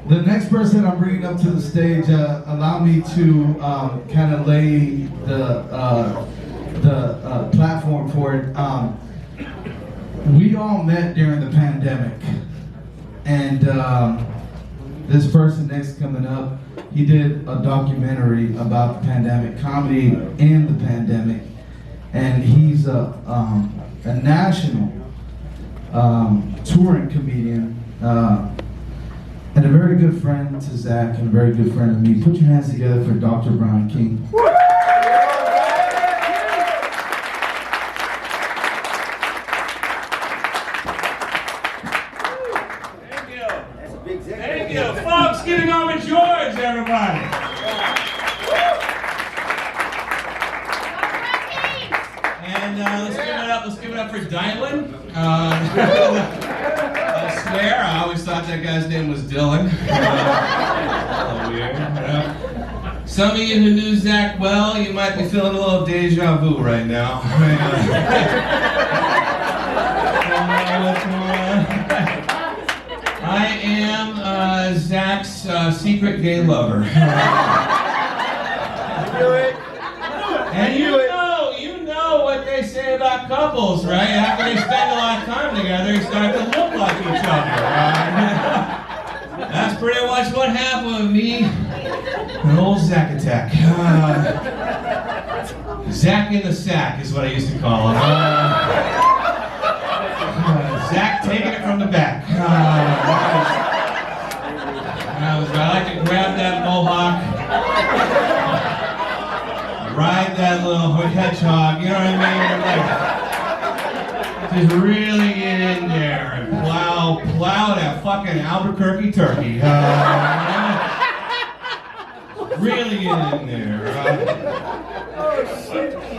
The next person I'm bringing up to the stage, allow me to kind of lay the platform for it. We all met during the pandemic, and this person next coming up, he did a documentary about the pandemic, comedy in the pandemic, and he's a national touring comedian. And a very good friend to Zach, and a very good friend of me. Put your hands together for Dr. Brian King. Thank you. Thank you. Folks, give it on with George, everybody. And let's give it up for Dylan. I swear, I always thought that guy's name was Dylan. Weird. Some of you who knew Zach well, you might be feeling a little deja vu right now. I am Zach's secret gay lover. And you know what they say about couples, right? After they spend a lot of time together, they start to look like each other. That's pretty much what happened with me. An old Zach attack. Zach in the sack is what I used to call him. Zach taking it from the back. I like to grab that mohawk, ride that little hedgehog, you know what I mean? Like, just really get in there and plow that fucking Albuquerque turkey. Really get in there.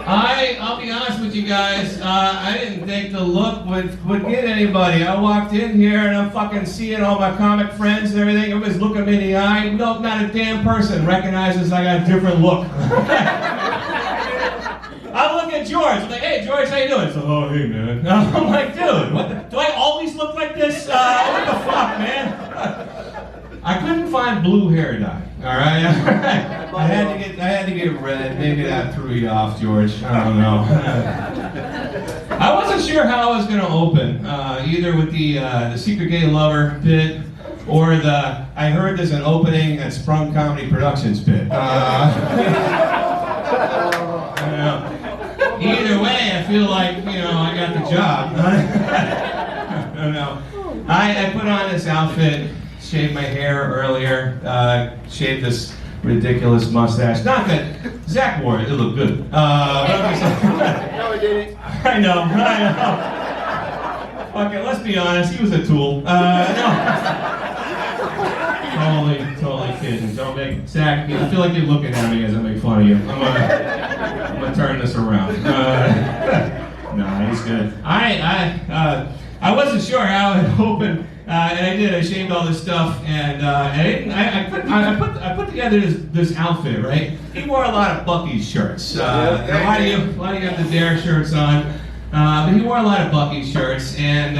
I'll be honest with you guys, I didn't think the look would get anybody. I walked in here and I'm fucking seeing all my comic friends and everything. Everybody's looking me in the eye. No, not a damn person recognizes I got a different look. I'm looking at George. I'm like, hey, George, how you doing? So, oh, hey, man. I'm like, dude, do I always look like this? What the fuck, man? I couldn't find blue hair dye. All right, I had to get red. Maybe that threw you off, George. I don't know. I wasn't sure how I was going to open, either with the secret gay lover bit or I heard there's an opening at Sprung Comedy Productions bit. Either way, I feel like, I got the job. I don't know. I put on this outfit, shaved my hair earlier, shaved this ridiculous mustache. Not that Zach wore it, it looked good. No, it didn't. I know. Fuck it, let's be honest, he was a tool. No. Totally kidding. Don't make Zach. I feel like you're looking at me as I make fun of you. I'm gonna turn this around. No, he's good. I wasn't sure how it opened, and I did. I shaved all this stuff, and I put together this outfit. Right? He wore a lot of Bucky's shirts. A lot of you have the Dare shirts on, but he wore a lot of Bucky's shirts, and.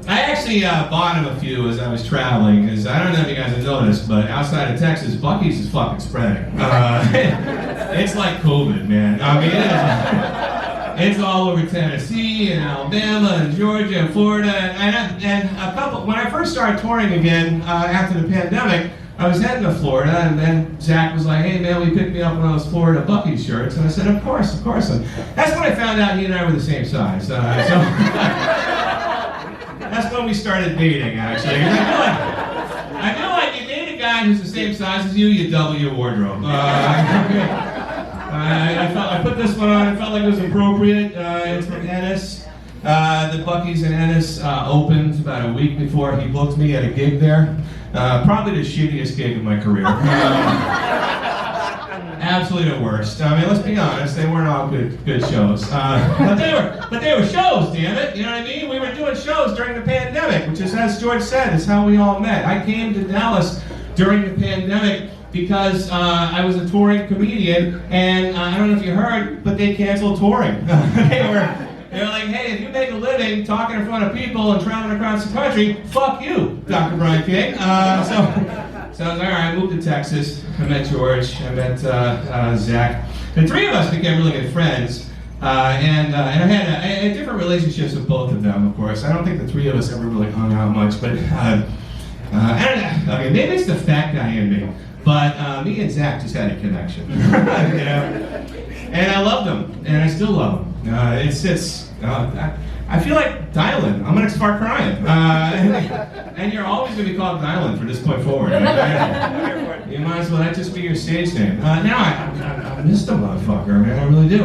I actually bought him a few as I was traveling, because I don't know if you guys have noticed, but outside of Texas, Bucky's is fucking spreading. It's like COVID, man. I mean, it's all over Tennessee and Alabama and Georgia and Florida, and when I first started touring again after the pandemic, I was heading to Florida, and then Zach was like, hey man, will you pick me up one of those Florida Bucky's shirts? And I said, of course. And that's when I found out he and I were the same size. That's when we started dating, actually. I feel like you date a guy who's the same size as you, you double your wardrobe. I put this one on, I felt like it was appropriate. It's from Ennis. The Bucky's in Ennis opened about a week before he booked me at a gig there. Probably the shittiest gig of my career. Absolutely the worst. I mean, let's be honest, they weren't all good shows. But they were shows, damn it. You know what I mean? We were doing shows during the pandemic, which is, as George said, is how we all met. I came to Dallas during the pandemic because I was a touring comedian, and I don't know if you heard, but they canceled touring. They were like, hey, if you make a living talking in front of people and traveling across the country, fuck you, Dr. Brian King. So So I was like, all right, I moved to Texas. I met George. I met Zach. The three of us became really good friends. And I had different relationships with both of them, of course. I don't think the three of us ever really hung out much, but I don't know. Okay, maybe it's the fat guy in me. But me and Zach just had a connection. You know? And I loved him, and I still love him. I feel like Dylan. I'm gonna start crying. And you're always gonna be called Dylan from this point forward. You might as well that just be your stage name. Now I miss the motherfucker, man. I really do.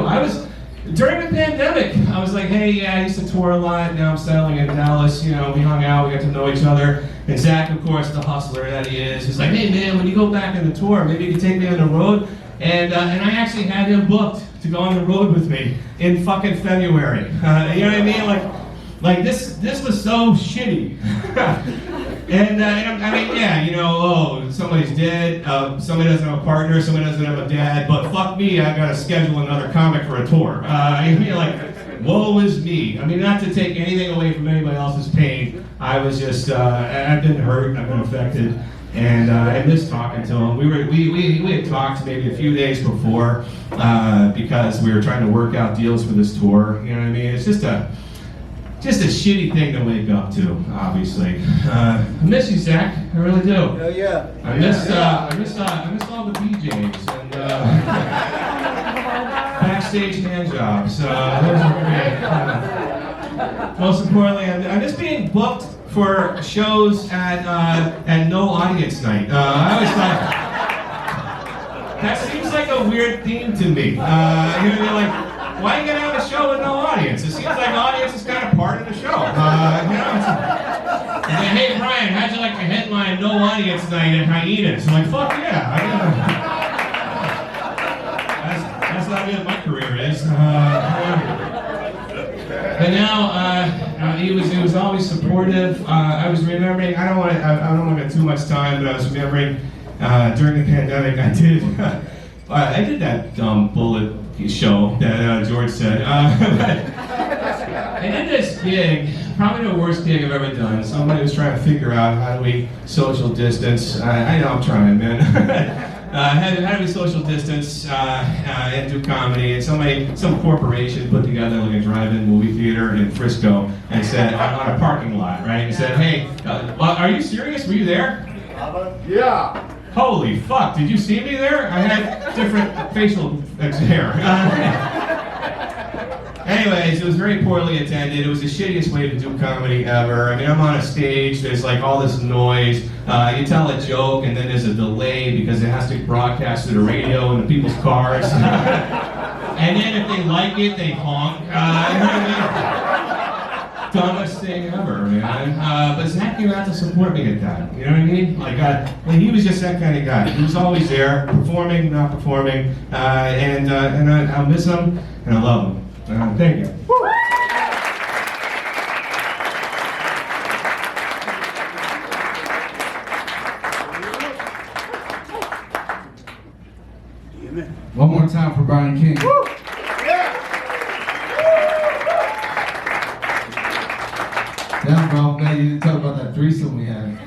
During the pandemic, I was like, hey, yeah, I used to tour a lot. Now I'm settling in Dallas. You know, we hung out, we got to know each other. And Zach, of course, the hustler that he is, he's like, hey, man, when you go back on the tour, maybe you can take me on the road. And I actually had him booked to go on the road with me in fucking February. You know what I mean? Like this was so shitty. And I mean, yeah, you know, oh, somebody's dead, somebody doesn't have a partner, somebody doesn't have a dad, but fuck me, I gotta schedule another comic for a tour. I mean, like, woe is me. I mean, not to take anything away from anybody else's pain, I was just, I've been hurt, I've been affected, and I missed talking to him. We had talked maybe a few days before, because we were trying to work out deals for this tour, you know what I mean? It's just a shitty thing to wake up to, obviously. I miss you, Zach. I really do. Hell yeah. I miss all the BJs and backstage hand jobs. Those are great. Most importantly, I'm just being booked for shows at no audience night. I always thought that seems like a weird theme to me. You know what I mean? Like, why are you gonna have a show with no audience? It seems like audience is kind of part of the show. You know, it's like, hey Brian, how'd you like to headline no audience night at Hyenas? I'm like, fuck yeah. That's not what my career is. But now he was always supportive. I was remembering. I don't want to get too much time, but I was remembering during the pandemic I did that dumb bullet show that George said. I did this gig, probably the worst gig I've ever done. Somebody was trying to figure out how do we social distance. I know I'm trying, man. How do we social distance and do comedy? And some corporation put together like a drive-in movie theater in Frisco and said on a parking lot, right? And said, hey, are you serious? Were you there? Yeah. Holy fuck, did you see me there? I had different facial hair. Anyways, it was very poorly attended. It was the shittiest way to do comedy ever. I mean, I'm on a stage, there's like all this noise. You tell a joke and then there's a delay because it has to broadcast to the radio in the people's cars. And then if they like it, they honk. You know what I mean? Dumbest thing ever, man. But Zach came out to support me at that. You know what I mean? Like, he was just that kind of guy. He was always there, performing, not performing, and I miss him and I love him. Thank you. One more time for Brian King. Damn, bro, man, you didn't talk about that threesome we had.